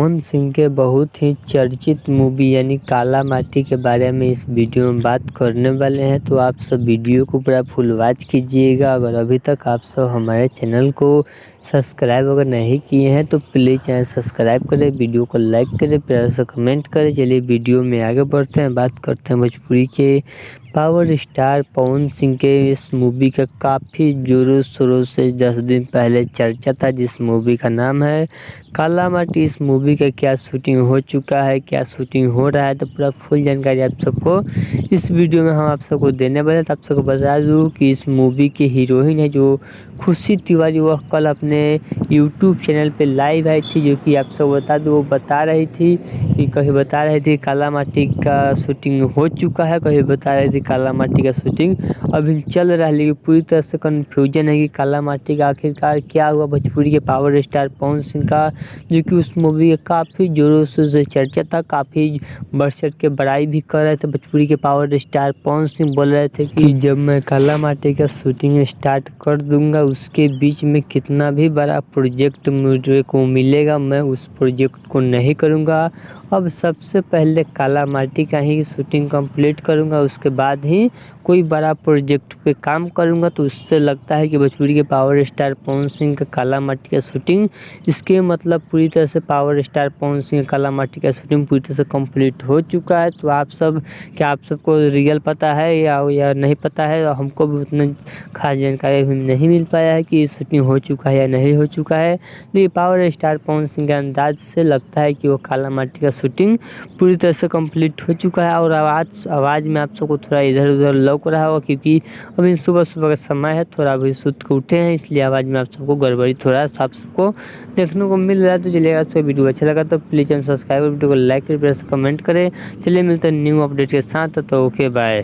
पवन सिंह के बहुत ही चर्चित मूवी यानी काला माटी के बारे में इस वीडियो में बात करने वाले हैं। तो आप सब वीडियो को पूरा फुल वॉच कीजिएगा। अगर अभी तक आप सब हमारे चैनल को सब्सक्राइब अगर नहीं किए हैं तो प्लीज़ चैनल सब्सक्राइब करें, वीडियो को लाइक करें, प्यार से कमेंट करें। चलिए वीडियो में आगे बढ़ते हैं, बात करते हैं भोजपुरी के पावर स्टार पवन सिंह के इस मूवी का काफ़ी जोरों शोरों से 10 दिन पहले चर्चा था, जिस मूवी का नाम है काला माटी। इस मूवी का क्या शूटिंग हो चुका है, क्या शूटिंग हो रहा है, तो पूरा फुल जानकारी आप सबको इस वीडियो में हम आप सबको देने वाले हैं। तो आप सबको बता दूँ कि इस मूवी की हीरोइन है जो खुशी तिवारी, वह कल अपने यूट्यूब चैनल पे लाइव आई थी, जो कि आप सब बता दूँ वो बता रही थी कि कहीं बता रही थी काला माटी का शूटिंग हो चुका है, कहीं बता रही थी काला माटी का शूटिंग अभी चल रहा है। लेकिन पूरी तरह से कन्फ्यूजन है कि काला माटी का आखिरकार क्या हुआ भोजपुरी के पावर स्टार पवन सिंह का, जो कि उस मूवी का काफ़ी जोरों से चर्चा था, काफ़ी बढ़ चढ़ के बड़ाई भी कर रहे थे। भोजपुरी के पावर स्टार पवन सिंह बोल रहे थे कि जब मैं काला माटी का शूटिंग स्टार्ट कर दूंगा, उसके बीच में कितना भी बड़ा प्रोजेक्ट मुझे को मिलेगा मैं उस प्रोजेक्ट को नहीं करूंगा। अब सबसे पहले काला माटी का ही शूटिंग कंप्लीट करूंगा, उसके बाद ही कोई बड़ा प्रोजेक्ट पे काम करूंगा। तो उससे लगता है कि भोजपुरी के पावर स्टार पवन सिंह का काला माटी का शूटिंग, इसके मतलब पूरी तरह से पावर स्टार पवन सिंह काला माटी का शूटिंग पूरी तरह से कंप्लीट हो चुका है। तो आप सब क्या आप सबको रियल पता है या नहीं पता है? और हमको भी उतना खास जानकारी अभी नहीं मिल पाया है कि शूटिंग हो चुका है या नहीं हो चुका है। लेकिन पावर स्टार पवन सिंह के अंदाज से लगता है कि वो काला माटी का शूटिंग पूरी तरह से कंप्लीट हो चुका है। और आवाज़ में आप सबको थोड़ा इधर उधर लौक रहा होगा, क्योंकि अभी सुबह सुबह का समय है, थोड़ा अभी सुत के उठे हैं, इसलिए आवाज़ में आप सबको गड़बड़ी थोड़ा सा आप सबको देखने को मिल रहा है। तो चलिएगा, तो वीडियो अच्छा लगा तो प्लीज़ चैनल सब्सक्राइब, वीडियो को लाइक करें, प्रेस कमेंट करें। चलिए मिलते हैं न्यू अपडेट के साथ, तो ओके बाय।